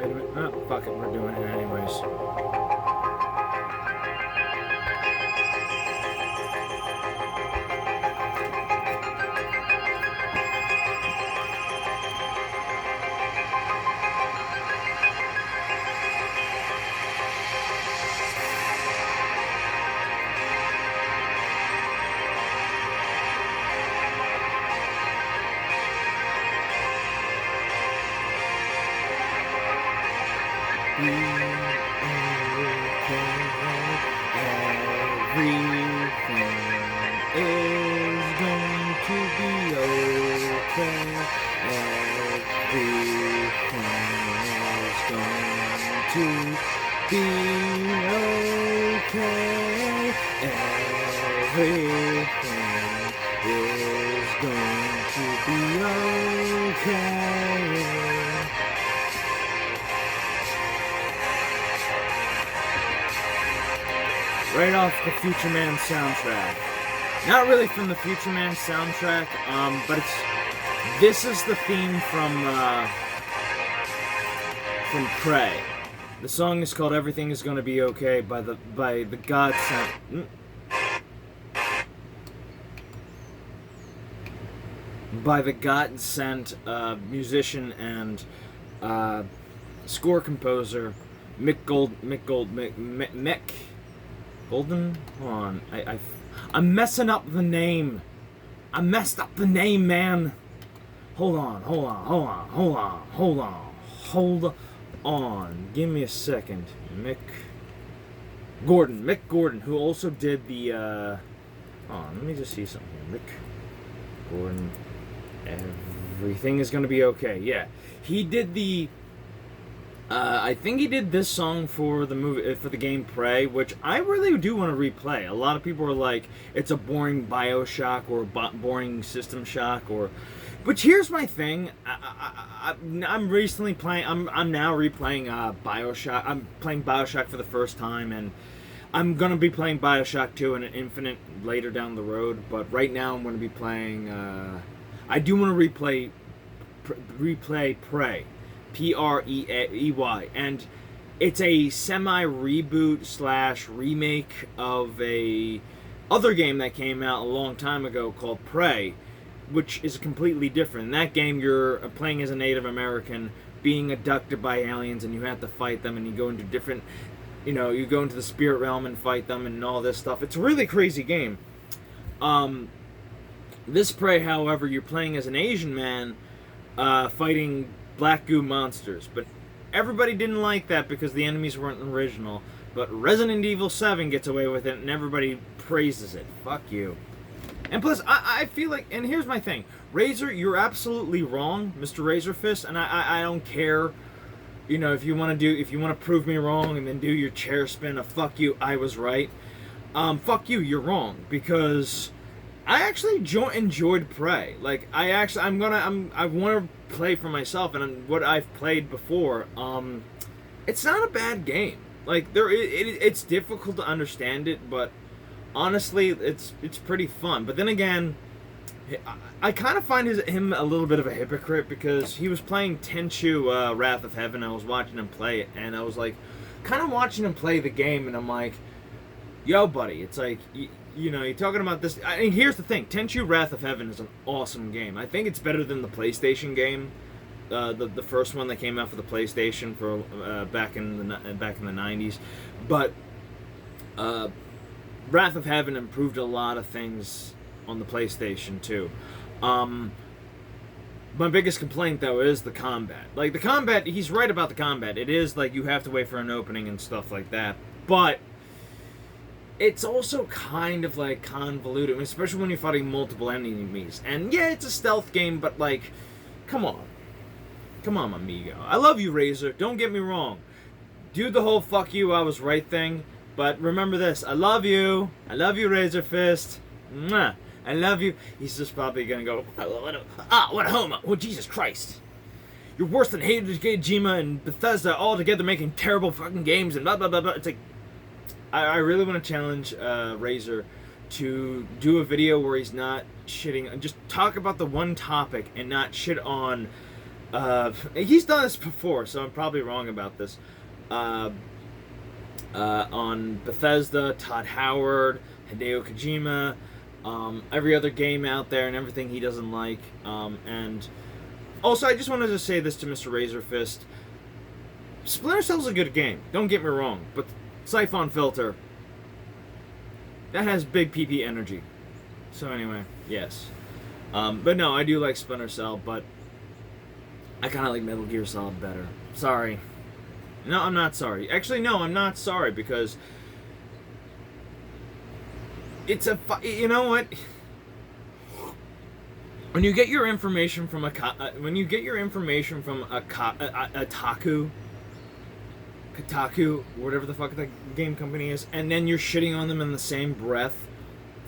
Wait a minute. Oh, fuck it. We're doing it anyways. Right off the Future Man soundtrack. Not really from the Future Man soundtrack, but this is the theme from Prey. The song is called "Everything Is Gonna Be Okay" by the God sent by the God sent musician and score composer Mick Golden? Hold on. I'm messing up the name. I messed up the name, man. Hold on. Give me a second. Mick Gordon, who also did the, hold on, let me just see something here. Mick Gordon. Everything Is Gonna Be Okay. Yeah. He did the, I think he did this song for the movie, for the game Prey, which I really do want to replay. A lot of people are like, it's a boring Bioshock or boring System Shock or... But here's my thing. I'm recently playing... I'm now replaying Bioshock. I'm playing Bioshock for the first time, and I'm going to be playing Bioshock 2 and Infinite later down the road. But right now I'm going to be playing... I do want to replay Prey. Prey, and it's a semi-reboot / remake of a other game that came out a long time ago called Prey, which is completely different. In that game, you're playing as a Native American being abducted by aliens, and you have to fight them, and you go into different, you go into the spirit realm and fight them and all this stuff. It's a really crazy game. This Prey, however, you're playing as an Asian man fighting black goo monsters, but everybody didn't like that because the enemies weren't original. But Resident Evil 7 gets away with it, and everybody praises it. Fuck you. And plus, I feel like, and here's my thing, Razor, you're absolutely wrong, Mr. Razorfist, and I don't care, if you want to prove me wrong and then do your chair spin of fuck you, I was right. Fuck you, you're wrong, because I actually enjoyed Prey. Like, I want to play for myself, and what I've played before, it's not a bad game. Like, it's difficult to understand it, but honestly, it's pretty fun. But then again, I kind of find him a little bit of a hypocrite, because he was playing Tenchu Wrath of Heaven. I was watching him play it, and I was like, kind of watching him play the game, and I'm like, yo, buddy, it's like, you're talking about this. I mean, here's the thing. Tenchu Wrath of Heaven is an awesome game. I think it's better than the PlayStation game, the first one that came out for the PlayStation for back in the 90s. But Wrath of Heaven improved a lot of things on the PlayStation too. My biggest complaint, though, is the combat. Like, the combat, he's right about the combat. It is like you have to wait for an opening and stuff like that. But it's also kind of like convoluted, especially when you're fighting multiple enemies. And yeah, it's a stealth game, but like, come on, amigo. I love you, Razor. Don't get me wrong. Do the whole "fuck you, I was right" thing. But remember this: I love you. I love you, Razor Fist. Mwah. I love you. He's just probably gonna go, what a homo. Oh, Jesus Christ. You're worse than Kojima and Bethesda all together making terrible fucking games and blah blah blah blah. It's like, I really want to challenge Razor to do a video where he's not shitting, just talk about the one topic and not shit on He's done this before, so I'm probably wrong about this. Uh, on Bethesda, Todd Howard, Hideo Kojima, every other game out there, and everything he doesn't like. And also, I just wanted to say this to Mr. Razorfist. Splinter Cell's a good game, don't get me wrong, but Siphon Filter, that has big PP energy. So anyway, yes. But no, I do like Splinter Cell, but I kind of like Metal Gear Solid better. Sorry. No, I'm not sorry. Actually, no, I'm not sorry, because it's a... You know what? When you get your information from a Kotaku, whatever the fuck that game company is, and then you're shitting on them in the same breath,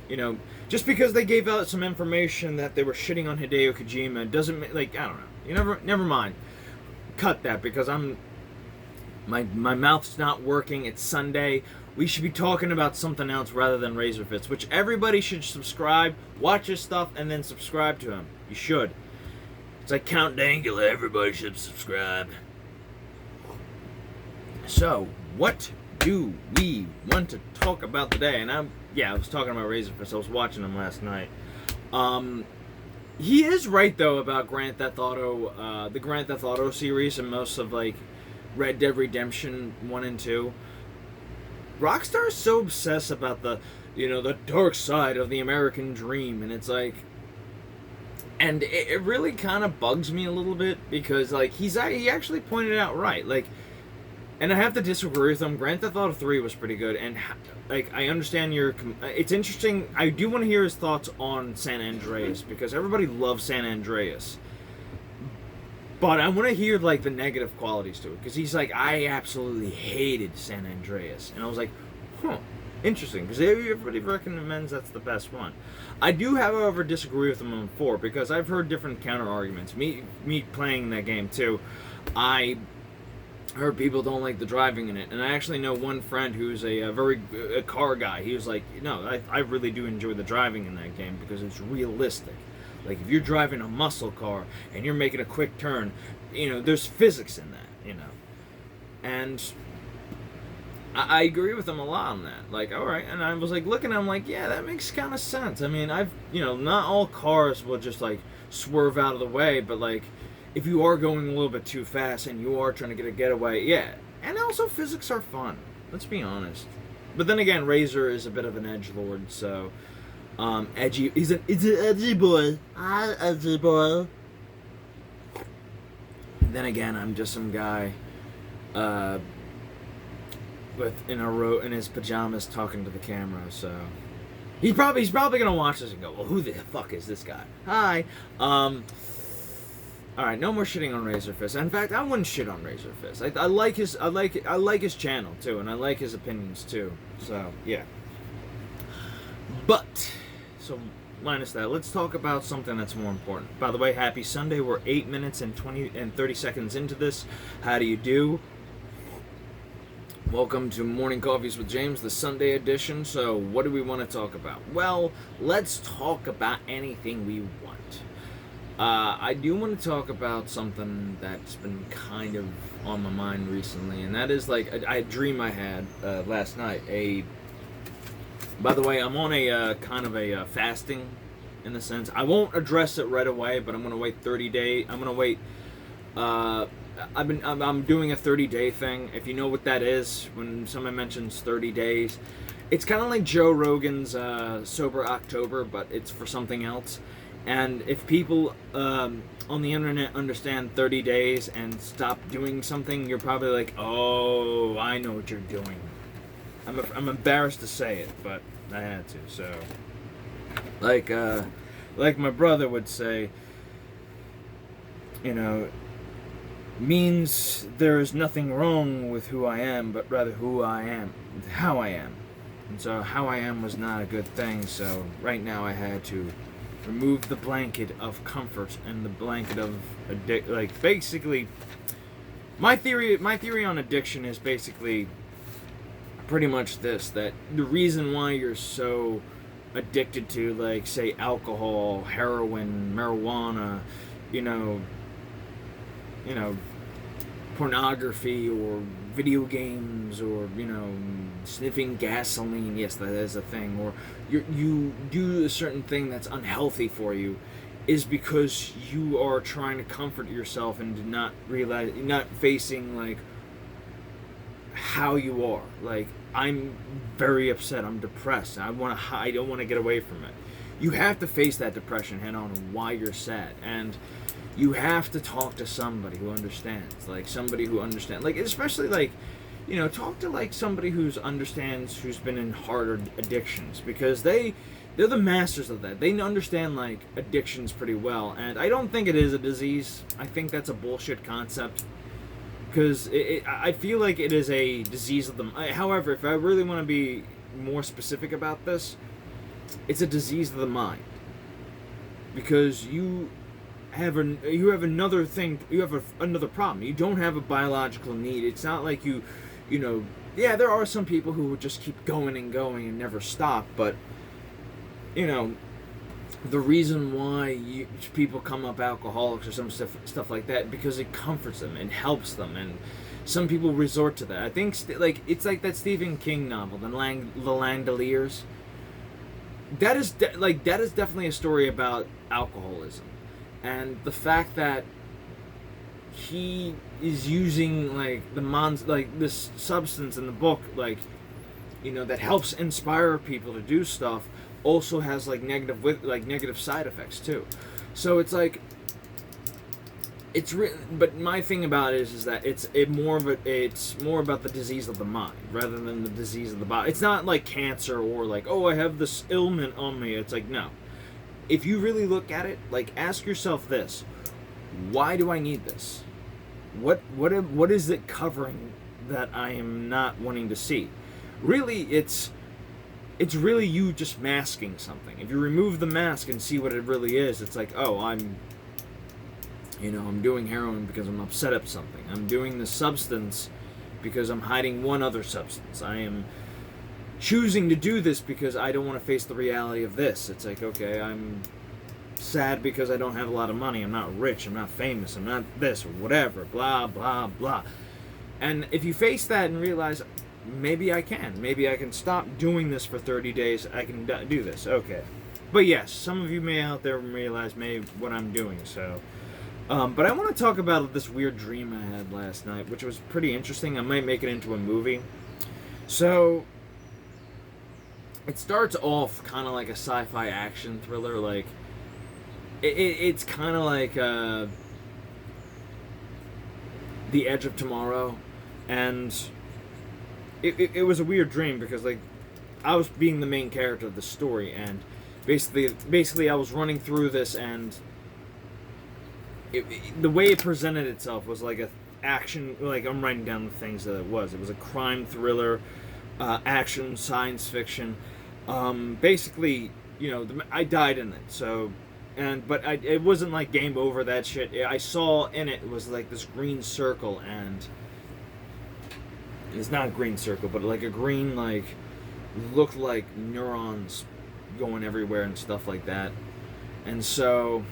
you know, just because they gave out some information that they were shitting on Hideo Kojima doesn't, like, I don't know. You never mind. Cut that, because my mouth's not working. It's Sunday. We should be talking about something else rather than Razorfist, which everybody should subscribe, watch his stuff, and then subscribe to him. You should. It's like Count Dangula. Everybody should subscribe. So, what do we want to talk about today? And I was talking about Razorfist. I was watching him last night. He is right, though, about Grand Theft Auto, the Grand Theft Auto series, and most of, like, Red Dead Redemption 1 and 2. Rockstar is so obsessed about the dark side of the American dream, and it's like... And it really kind of bugs me a little bit, because, like, he actually pointed out right, like... And I have to disagree with him. Grand Theft Auto 3 was pretty good, and, like, I understand it's interesting. I do want to hear his thoughts on San Andreas, because everybody loves San Andreas. But I want to hear, like, the negative qualities to it, because he's like, I absolutely hated San Andreas. And I was like, interesting, because everybody recommends that's the best one. I do, however, disagree with him on 4, because I've heard different counter-arguments. Me playing that game, too, I heard people don't like the driving in it, and I actually know one friend who's a car guy. He was like, no, I really do enjoy the driving in that game, because it's realistic. Like, if you're driving a muscle car and you're making a quick turn, there's physics in that, And I agree with him a lot on that. Like, all right. And I was, like, looking at him like, yeah, that makes kind of sense. I mean, not all cars will just, like, swerve out of the way, but, like, if you are going a little bit too fast and you are trying to get a getaway, yeah. And also, physics are fun. Let's be honest. But then again, Razor is a bit of an edgelord, so... edgy. He's an edgy boy. Hi, edgy boy. Then again, I'm just some guy, in his pajamas talking to the camera. So he's probably gonna watch this and go, "Well, who the fuck is this guy?" Hi. All right, no more shitting on Razorfist. In fact, I wouldn't shit on Razorfist. I like his channel too, and I like his opinions too. So yeah. But. So, minus that, let's talk about something that's more important. By the way, happy Sunday. We're 8 minutes and 30 seconds into this. How do you do? Welcome to Morning Coffees with James, the Sunday edition. So, what do we want to talk about? Well, let's talk about anything we want. I do want to talk about something that's been kind of on my mind recently, and that is, like, a dream I had last night. By the way, I'm on a kind of a fasting, in a sense. I won't address it right away, but I'm gonna wait 30 days. I'm gonna wait. I'm doing a 30-day thing. If you know what that is, when someone mentions 30 days, it's kind of like Joe Rogan's Sober October, but it's for something else. And if people on the internet understand 30 days and stop doing something, you're probably like, oh, I know what you're doing. I'm embarrassed to say it, but I had to. So, like my brother would say, means there is nothing wrong with who I am, but rather who I am, how I am. And so how I am was not a good thing. So right now I had to remove the blanket of comfort and the blanket of basically, my theory on addiction is basically pretty much this, that the reason why you're so addicted to, like, say, alcohol, heroin, marijuana, you know, pornography or video games, or sniffing gasoline. Yes, that is a thing. Or you do a certain thing that's unhealthy for you, is because you are trying to comfort yourself and not realize, not facing like how you are. Like, I'm very upset. I'm depressed. I don't want to get away from it. You have to face that depression head on and why you're sad, and you have to talk to somebody who understands. Like, somebody who understands. Like, especially like, talk to like somebody who's been in harder addictions, because they're the masters of that. They understand like addictions pretty well, and I don't think it is a disease. I think that's a bullshit concept, because I feel like it is a disease of the. However, if I really want to be more specific about this, it's a disease of the mind, because you have another thing. You have another problem. You don't have a biological need. It's not like yeah, there are some people who would just keep going and going and never stop, but the reason why people come up alcoholics or some stuff like that, because it comforts them and helps them, and some people resort to that. I think it's like that Stephen King novel, The Langoliers. That is definitely a story about alcoholism, and the fact that he is using like this substance in the book, that helps inspire people to do stuff, also has like negative side effects too. So it's like but my thing about it is that it's more about the disease of the mind rather than the disease of the body. It's not like cancer or like, oh, I have this ailment on me. It's like, no. If you really look at it, like, ask yourself this: why do I need this? What is it covering that I am not wanting to see? Really, it's really you just masking something. If you remove the mask and see what it really is, it's like, oh, I'm doing heroin because I'm upset at something. I'm doing this substance because I'm hiding one other substance. I am choosing to do this because I don't want to face the reality of this. It's like, okay, I'm sad because I don't have a lot of money. I'm not rich. I'm not famous. I'm not this or whatever. Blah, blah, blah. And if you face that and realize, maybe I can stop doing this for 30 days. I can do this. Okay. But yes, some of you may out there realize what I'm doing, so... but I want to talk about this weird dream I had last night, which was pretty interesting. I might make it into a movie. So, it starts off kind of like a sci-fi action thriller. Like, it's kind of like The Edge of Tomorrow. And it was a weird dream because, like, I was being the main character of the story. And basically I was running through this, and... the way it presented itself was like a action, like I'm writing down the things that it was. It was a crime thriller, action, science fiction. Basically, I died in it. So, but it wasn't like game over, that shit. I saw in it was like this green circle, and it's not a green circle, but like a green, like, looked like neurons going everywhere and stuff like that. And so...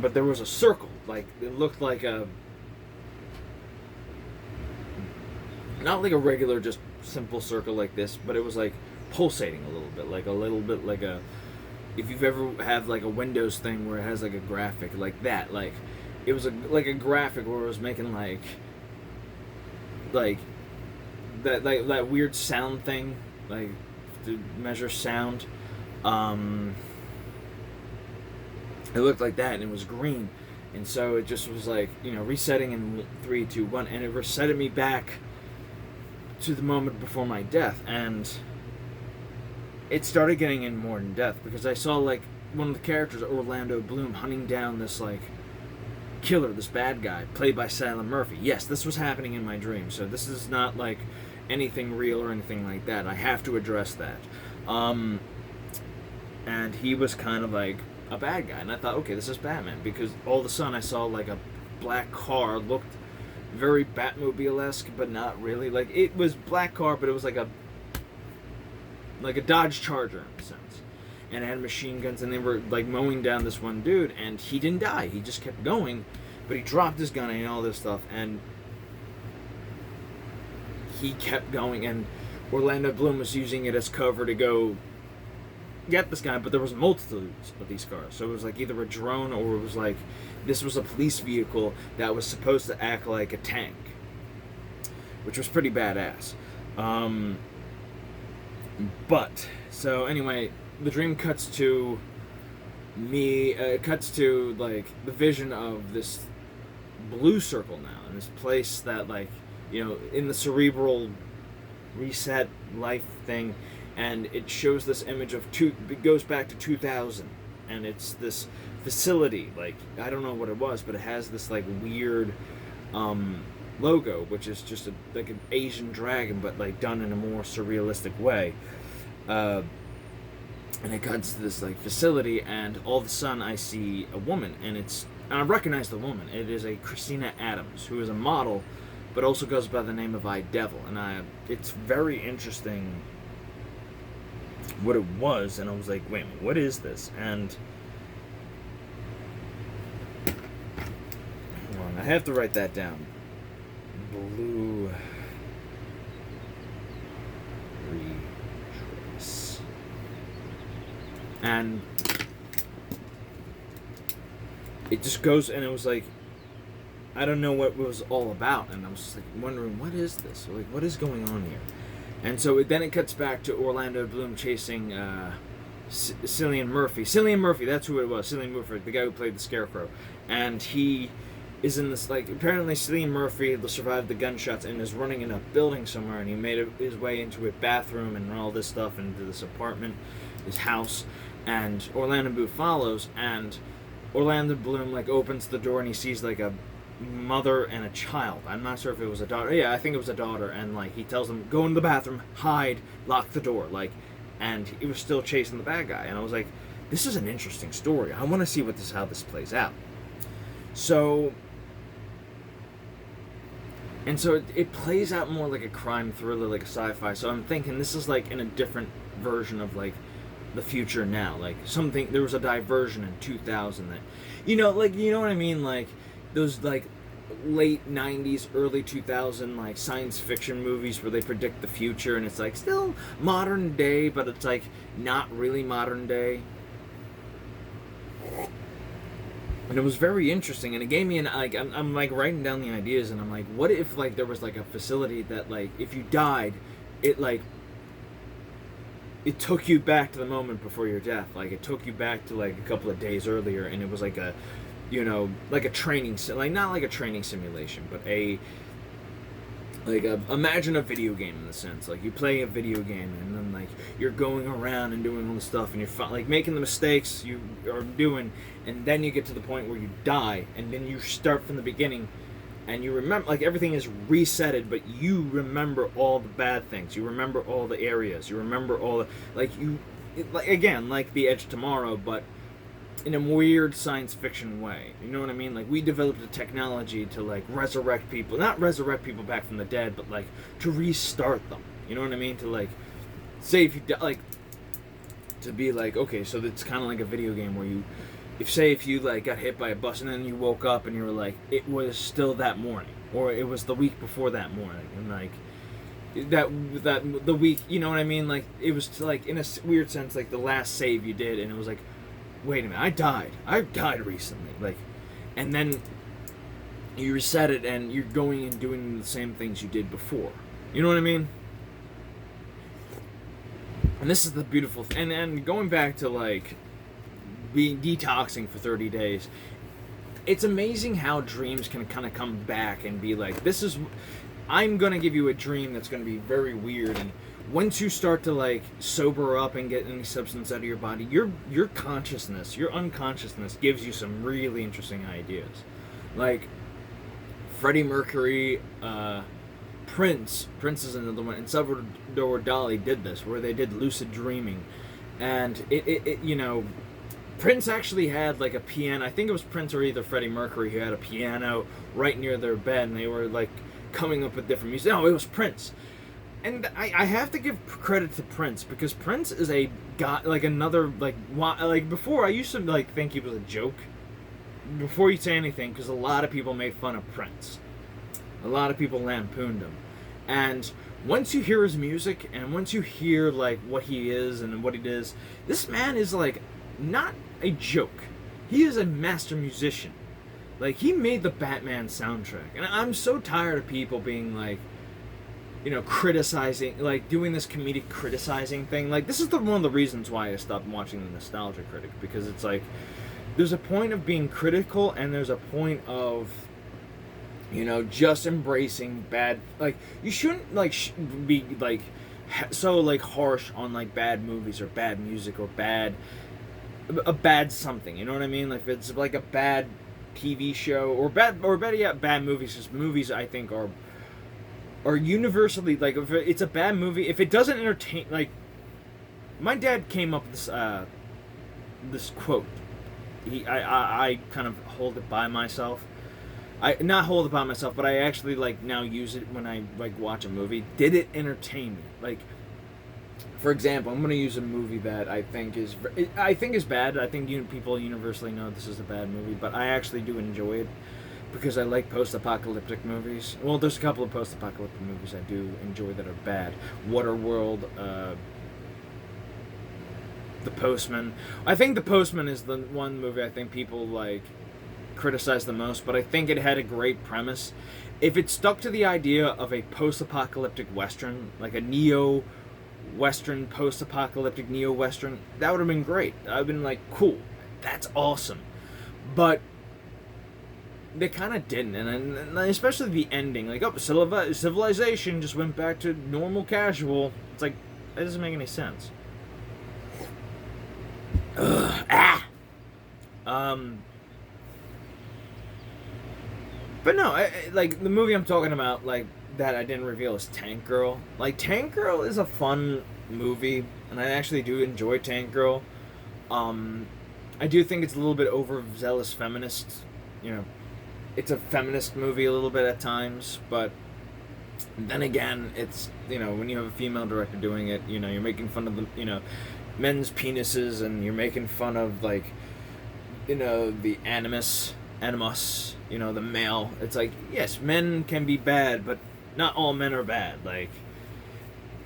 but there was a circle, like, it looked like not like a regular, just simple circle like this, but it was like pulsating a little bit like a, if you've ever had like a Windows thing where it has like a graphic like that, like, it was like a graphic where it was making like that weird sound thing, like, to measure sound. It looked like that, and it was green, and so it just was like, resetting in 3, 2, 1, and it resetted me back to the moment before my death. And it started getting in more in depth because I saw like one of the characters, Orlando Bloom, hunting down this like killer, this bad guy played by Cillian Murphy. Yes, this was happening in my dream, so this is not like anything real or anything like that. I have to address that. And he was kind of like a bad guy, and I thought, okay, this is Batman, because all of a sudden I saw like a black car, looked very Batmobile-esque, but not really. Like, it was black car, but it was like a Dodge Charger in a sense. and had machine guns, and they were like mowing down this one dude, and he didn't die. He just kept going, but he dropped his gun and all this stuff, and he kept going, and Orlando Bloom was using it as cover to go get this guy, but there was multitudes of these cars. So it was like either a drone, or it was like this was a police vehicle that was supposed to act like a tank, which was pretty badass. But so anyway, the dream cuts to me. Cuts to like the vision of this blue circle now, and this place that, like, you know, in the cerebral reset life thing, and it shows this image of it goes back to 2000, and it's this facility, like, I don't know what it was, but it has this like weird logo, which is just like an Asian dragon, but like done in a more surrealistic way, and it cuts to this like facility, and all of a sudden I see a woman, and I recognize the woman. It is a Christina Adams, who is a model, but also goes by the name of iDevil, and it's very interesting what it was, and I was like, wait a minute, what is this? And hold on, I have to write that down. Blue Retrace. And it just goes, and it was like, I don't know what it was all about, and I was just like wondering, what is this? Like, what is going on here? And so then it cuts back to Orlando Bloom chasing Cillian Murphy. Cillian Murphy, that's who it was. Cillian Murphy, the guy who played the Scarecrow. And he is in this, like, apparently Cillian Murphy survived the gunshots and is running in a building somewhere, and he made his way into a bathroom and all this stuff, into this apartment, his house, and Orlando Bloom follows, and Orlando Bloom, like, opens the door, and he sees, like, a mother and a child. I'm not sure if it was a daughter. Yeah, I think it was a daughter. And like, he tells them, go in the bathroom, hide, lock the door, like, and he was still chasing the bad guy. And I was like, this is an interesting story. I want to see how this plays out. So it plays out more like a crime thriller, like a sci-fi. So I'm thinking this is like in a different version of like the future now. Like something, there was a diversion in 2000 that, like, you know what I mean? Like those like late 90s, early 2000 like science fiction movies where they predict the future, and it's like still modern day, but it's like not really modern day. And it was very interesting, and it gave me I'm like writing down the ideas, and I'm like, what if like there was like a facility that like if you died, it took you back to the moment before your death, like it took you back to like a couple of days earlier, and it was like a, like a training, like not like a training simulation, but imagine a video game in the sense, like you play a video game and then like you're going around and doing all the stuff and you're like making the mistakes you are doing, and then you get to the point where you die, and then you start from the beginning, and you remember, like everything is resetted, but you remember all the bad things, you remember all the areas, you remember all the, like again, like The Edge of Tomorrow, but in a weird science fiction way. You know what I mean? Like, we developed a technology to, like, resurrect people. Not resurrect people back from the dead, but, like, to restart them. You know what I mean? To, like, say if you, like, to be like, okay, so it's kind of like a video game where you, if you, like, got hit by a bus and then you woke up and you were like, it was still that morning. Or it was the week before that morning. And, like, the week, you know what I mean? Like, it was, like, in a weird sense, like, the last save you did, and it was like, wait a minute, I died recently, like, and then you reset it and you're going and doing the same things you did before. You know what I mean? And this is the beautiful thing. And going back to like being detoxing for 30 days, it's amazing how dreams can kind of come back and be like, I'm gonna give you a dream that's gonna be very weird, and once you start to like sober up and get any substance out of your body, your consciousness, your unconsciousness gives you some really interesting ideas. Like Freddie Mercury, Prince is another one, and Salvador Dali did this, where they did lucid dreaming, and it Prince actually had like a piano. I think it was Prince or either Freddie Mercury who had a piano right near their bed, and they were like coming up with different music. No, it was Prince. And I have to give credit to Prince, because Prince is a guy, like another, like before I used to like think he was a joke before you say anything, because a lot of people made fun of Prince, a lot of people lampooned him, and once you hear his music and once you hear like what he is and what he does, this man is like not a joke. He is a master musician. Like, he made the Batman soundtrack, and I'm so tired of people being like, criticizing, like, doing this comedic criticizing thing. Like, this is one of the reasons why I stopped watching The Nostalgia Critic, because it's like, there's a point of being critical, and there's a point of, just embracing bad, like, you shouldn't, like, be, like, so, like, harsh on, like, bad movies, or bad music, or a bad something, you know what I mean? Like, if it's, like, a bad TV show, or better yet, bad movies, because movies, I think, are universally, like, if it's a bad movie, if it doesn't entertain, like, my dad came up with this quote. I kind of hold it by myself. Not hold it by myself, but I actually, like, now use it when I, like, watch a movie. Did it entertain me? Like, for example, I'm going to use a movie that I think is bad. I think people universally know this is a bad movie, but I actually do enjoy it, because I like post-apocalyptic movies. Well, there's a couple of post-apocalyptic movies I do enjoy that are bad. Waterworld, The Postman. I think The Postman is the one movie I think people, like, criticize the most, but I think it had a great premise. If it stuck to the idea of a post-apocalyptic Western, like a neo-Western, post-apocalyptic neo-Western, that would have been great. I would have been like, cool, that's awesome. But they kind of didn't, and especially the ending, like, civilization just went back to normal casual. It's like, that doesn't make any sense. But no, like, the movie I'm talking about, like, that I didn't reveal is Tank Girl. Like, Tank Girl is a fun movie, and I actually do enjoy Tank Girl. I do think it's a little bit overzealous feminist, it's a feminist movie a little bit at times, but then again, it's, when you have a female director doing it, you're making fun of the, men's penises, and you're making fun of, like, the animus, the male. It's like, yes, men can be bad, but not all men are bad, like,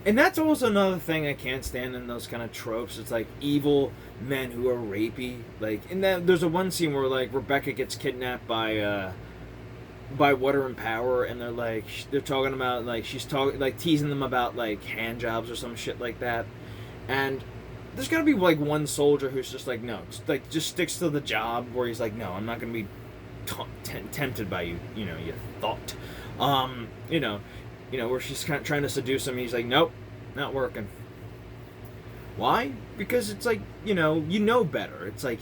and that's also another thing I can't stand in those kind of tropes. It's like evil men who are rapey, like, and then there's one scene where, like, Rebecca gets kidnapped by Water and Power, and they're talking about, like, she's talking, like, teasing them about, like, hand jobs or some shit like that, and there's gotta be, like, one soldier who's just like, no, like, just sticks to the job, where he's like, no, I'm not gonna be tempted by you, you thought, where she's kind of trying to seduce him, he's like, nope, not working. Why? Because it's like, you know better. It's like,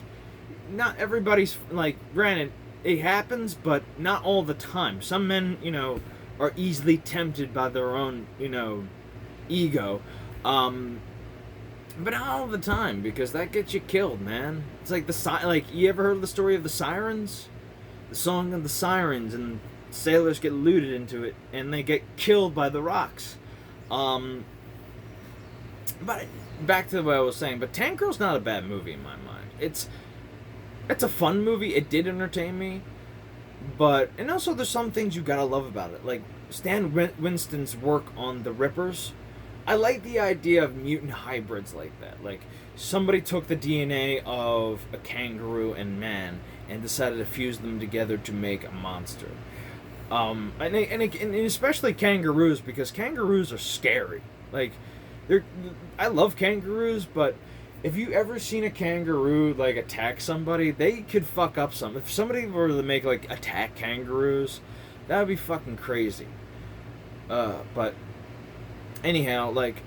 not everybody's, like, granted, it happens, but not all the time. Some men, are easily tempted by their own, ego, but not all the time, because that gets you killed, man. It's like you ever heard of the story of the Sirens? The song of the Sirens, and sailors get looted into it, and they get killed by the rocks. But back to what I was saying, but Tank Girl's not a bad movie in my mind. It's a fun movie. It did entertain me, and also there's some things you gotta love about it, like Stan Winston's work on the Rippers. I like the idea of mutant hybrids like that. Like, somebody took the DNA of a kangaroo and man and decided to fuse them together to make a monster. And especially kangaroos, because kangaroos are scary. Like, I love kangaroos, but if you ever seen a kangaroo, like, attack somebody, they could fuck up something. If somebody were to make, like, attack kangaroos, that would be fucking crazy. But anyhow, like,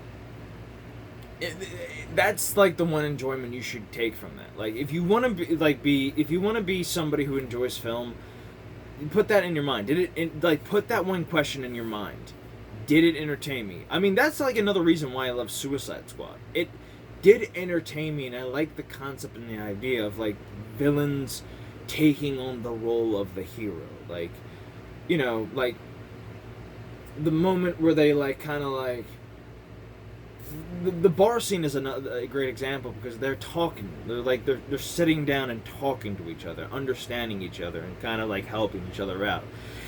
that's, like, the one enjoyment you should take from that. Like, if you want to be somebody who enjoys film, put that in your mind. Put that one question in your mind. Did it entertain me? I mean, that's, like, another reason why I love Suicide Squad. It did entertain me, and I like the concept and the idea of, like, villains taking on the role of the hero. Like, the moment where they like kind of like the bar scene is a great example because they're talking. They're like they're sitting down and talking to each other, understanding each other, and kind of like helping each other out.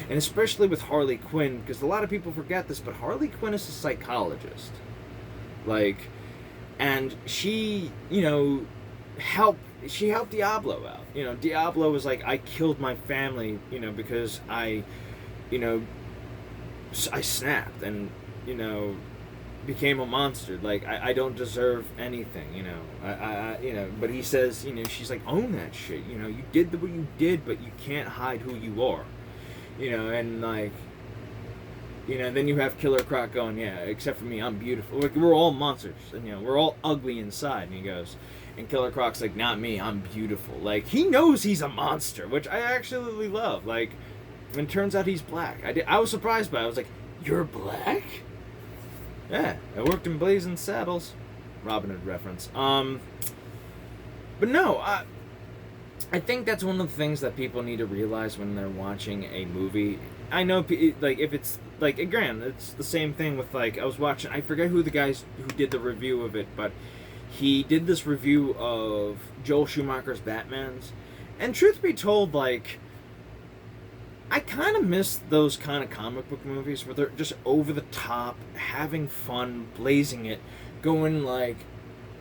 And especially with Harley Quinn, because a lot of people forget this, but Harley Quinn is a psychologist. Like, and she, helped Diablo out. Diablo was like, I killed my family, because I snapped and, became a monster. Like, I don't deserve anything, but he says, she's like, own that shit. You did what you did, but you can't hide who you are. And like, then you have Killer Croc going, yeah, except for me, I'm beautiful. Like, we're all monsters, and, we're all ugly inside. And he goes, and Killer Croc's like, not me, I'm beautiful. Like, he knows he's a monster, which I actually love. Like, and it turns out he's black. I was surprised by it. I was like, you're black? Yeah, I worked in Blazing Saddles. Robin Hood reference. But no, I think that's one of the things that people need to realize when they're watching a movie. I know, like, if it's, like, again, it's the same thing with, like, I was watching, I forget who the guys who did the review of it, but he did this review of Joel Schumacher's Batmans, and truth be told, like, I kind of miss those kind of comic book movies where they're just over the top, having fun, blazing it, going, like,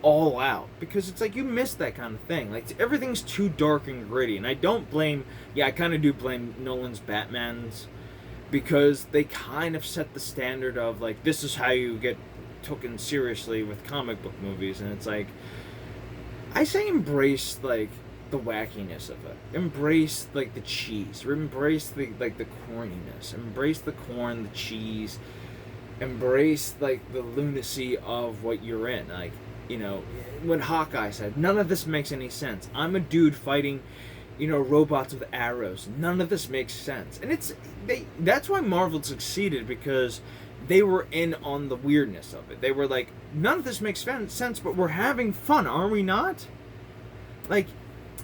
all out, because it's like you miss that kind of thing. Like, everything's too dark and gritty, and I don't blame, I kind of do blame Nolan's Batmans, because they kind of set the standard of, like, this is how you get taken seriously with comic book movies, and it's like, I say embrace, like, the wackiness of it. Embrace, like, the cheese. Embrace the corniness. Embrace the corn, the cheese. Embrace, like, the lunacy of what you're in. Like, when Hawkeye said, none of this makes any sense. I'm a dude fighting, robots with arrows. None of this makes sense. And that's why Marvel succeeded, because they were in on the weirdness of it. They were like, none of this makes sense, but we're having fun, are we not? Like,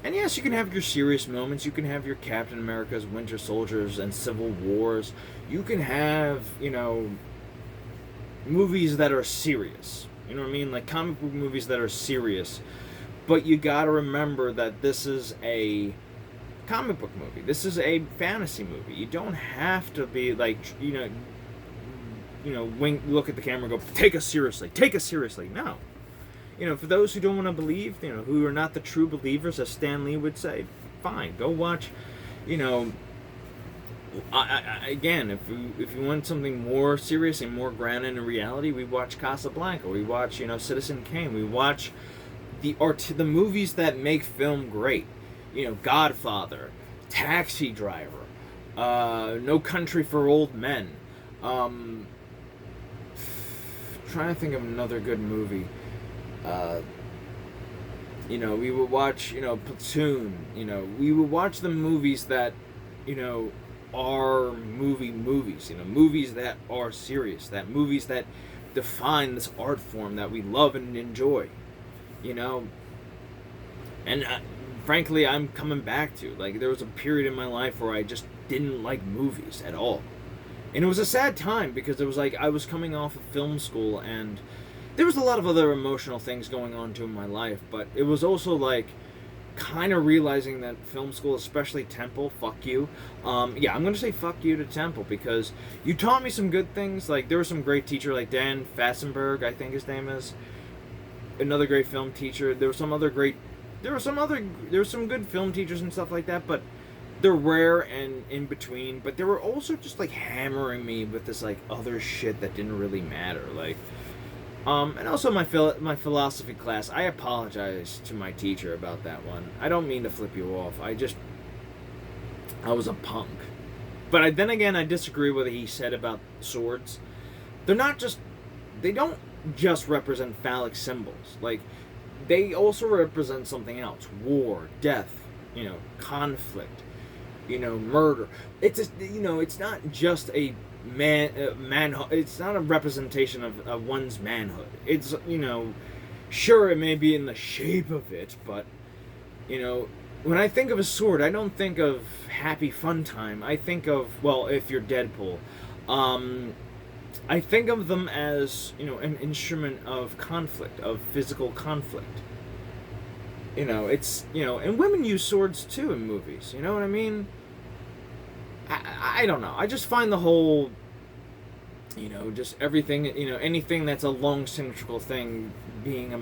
and yes, you can have your serious moments. You can have your Captain America's, Winter Soldiers, and Civil Wars. You can have, movies that are serious. You know what I mean? Like, comic book movies that are serious. But you gotta remember that this is a comic book movie. This is a fantasy movie. You don't have to be, like, look at the camera and go, take us seriously. Take us seriously. No. For those who don't want to believe, who are not the true believers, as Stan Lee would say, fine, go watch, again, if you want something more serious and more grounded in reality, we watch Casablanca, we watch, Citizen Kane, we watch the movies that make film great, Godfather, Taxi Driver, No Country for Old Men, trying to think of another good movie. We would watch, Platoon, we would watch the movies that, are movies, movies that are serious, that movies that define this art form that we love and enjoy, and frankly, I'm coming back to, like, there was a period in my life where I just didn't like movies at all, and it was a sad time, because it was like, I was coming off of film school, and there was a lot of other emotional things going on too in my life, but it was also like kind of realizing that film school, especially Temple, fuck you. I'm going to say fuck you to Temple, because you taught me some good things. Like, there was some great teacher, like Dan Fassenberg, I think his name is, another great film teacher. There were some good film teachers and stuff like that, but they're rare and in between. But they were also just like hammering me with this like other shit that didn't really matter, like. And also my philosophy class, I apologize to my teacher about that one. I don't mean to flip you off. I was a punk. But then again, I disagree with what he said about swords. They don't just represent phallic symbols. Like, they also represent something else. War, death, conflict, murder. It's just, it's not just a manhood. It's not a representation of one's manhood. It's, sure, it may be in the shape of it, but, when I think of a sword, I don't think of happy fun time. I think of, well, if you're Deadpool, I think of them as, an instrument of conflict, of physical conflict. It's, and women use swords too in movies. You know what I mean? I don't know. I just find the whole, just everything, anything that's a long symmetrical thing being a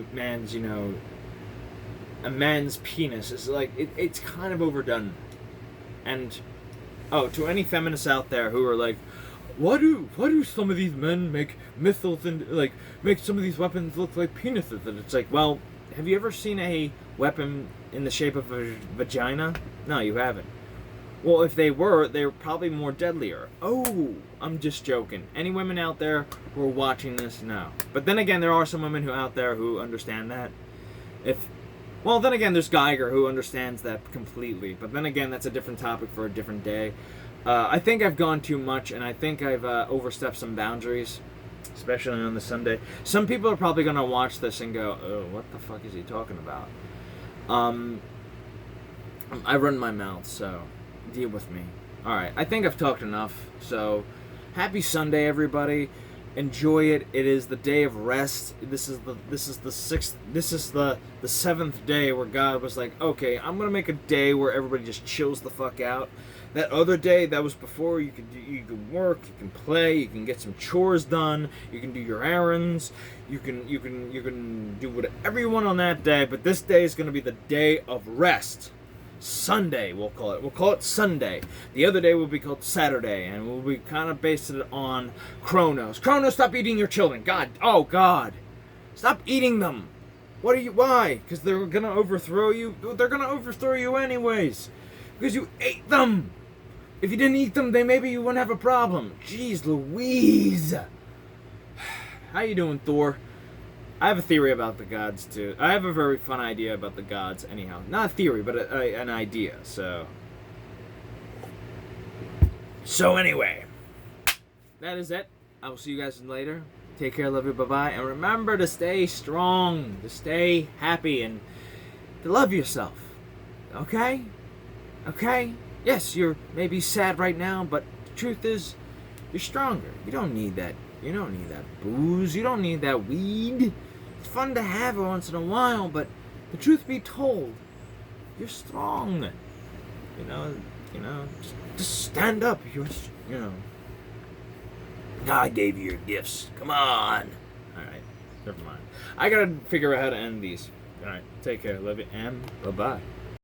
man's penis is like, it's kind of overdone. And, to any feminists out there who are like, why do some of these men make missiles and, like, make some of these weapons look like penises? And it's like, well, have you ever seen a weapon in the shape of a vagina? No, you haven't. Well, if they were probably more deadlier. Oh, I'm just joking. Any women out there who are watching this? No. But then again, there are some women out there who understand that. Then again, there's Geiger who understands that completely. But then again, that's a different topic for a different day. I think I've gone too much, and I think I've overstepped some boundaries, especially on the Sunday. Some people are probably going to watch this and go, oh, what the fuck is he talking about? I run my mouth, so deal with me. Alright, I think I've talked enough, so happy Sunday, everybody. Enjoy it. It is the day of rest. This is the seventh day where God was like, okay, I'm gonna make a day where everybody just chills the fuck out. That other day, that was before you can work, you can play, you can get some chores done, you can do your errands, you can do whatever you want on that day. But this day is gonna be the day of rest. Sunday, we'll call it. We'll call it Sunday. The other day will be called Saturday, and we'll be kind of based it on Chronos. Chronos, stop eating your children. God, oh God, stop eating them. Why? Because they're gonna overthrow you. They're gonna overthrow you anyways, because you ate them. If you didn't eat them, then maybe you wouldn't have a problem. Jeez Louise. How you doing, Thor? I have a theory about the gods, too. I have a very fun idea about the gods, anyhow. Not a theory, but an idea, so... So, anyway. That is it. I will see you guys later. Take care, love you, bye-bye. And remember to stay strong, to stay happy, and to love yourself. Okay? Okay? Yes, you're maybe sad right now, but the truth is, you're stronger. You don't need that. You don't need that booze. You don't need that weed. It's fun to have it once in a while, but the truth be told, you're strong. Just stand up. God gave you your gifts. Come on. Alright, never mind. I gotta figure out how to end these. Alright, take care. Love you, and bye-bye.